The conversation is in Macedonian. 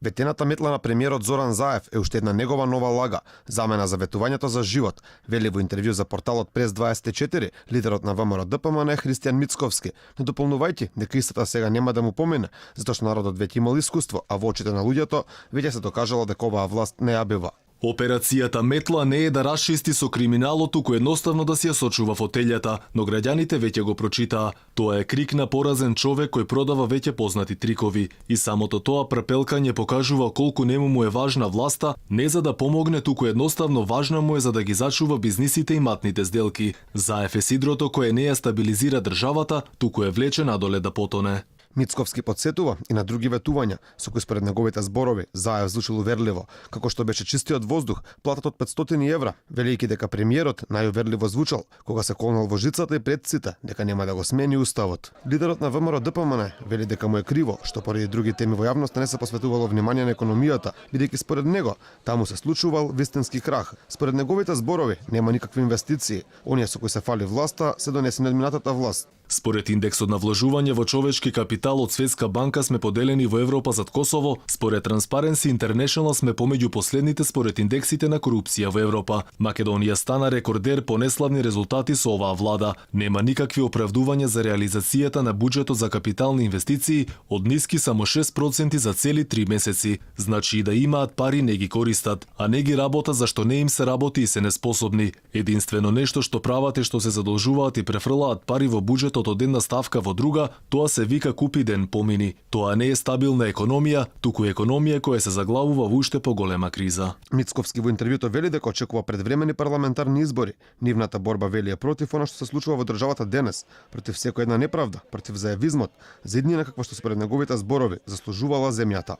Ветената метла на премиерот Зоран Заев е уште една негова нова лага, замена за ветувањето за живот, вели во интервју за порталот Прес 24 лидерот на ВМРО ДПМН Христијан Мицковски, не дополнувајќи дека истата сега нема да му помине, затоа што народот веќе имал искуство, а во очите на луѓето веќе се докажало дека оваа власт не ја бива. Операцијата Метла не е да расчисти со криминалот, туку едноставно да си ја сочува фотелјата, но граѓаните веќе го прочитаа. Тоа е крик на поразен човек кој продава веќе познати трикови. И самото тоа препелкање покажува колку нему му е важна власта, не за да помогне, туку едноставно важна му е за да ги зачува бизнисите и матните сделки. Заев е сидрото кое не ја стабилизира државата, туку е влече надоле да потоне. Мицковски подсетува и на други ветувања, со кои според неговите зборови Заев звучил уверливо, како што беше чистиот воздух, платат од 500 евра, велејќи дека премиерот најуверливо звучал кога се колнал во жицата и пред сите дека нема да го смени уставот. Лидерот на ВМРО ДПМН вели дека му е криво што поради други теми во јавноста не се посветувало внимание на економијата, бидејќи според него таму се случувал вистински крах. Според неговите зборови нема никакви инвестиции, оние со кои се фали власта се донесени од минатата власт. Според индексот на вложување во човечки капитал од Светска банка сме поделени во Европа зад Косово, според Transparency International сме помеѓу последните според индексите на корупција во Европа. Македонија стана рекордер по неславни резултати со оваа влада. Нема никакви оправдувања за реализацијата на буџетот за капитални инвестиции, од ниски само 6% за цели 3 месеци. Значи и да имаат пари не ги користат, а не ги работат зашто не им се работи и се неспособни. Единствено нешто што прават е што се задолжуваат и префрлаат пари во буџетот од една ставка во друга, тоа се вика купи ден помини. Тоа не е стабилна економија, туку економија која се заглавува во уште поголема криза. Мицковски во интервјуто вели дека очекува предвремени парламентарни избори. Нивната борба вели е против она што се случува во државата денес, против секоја една неправда, против заевизмот, за иднина каква што според неговите зборови заслужувала земјата.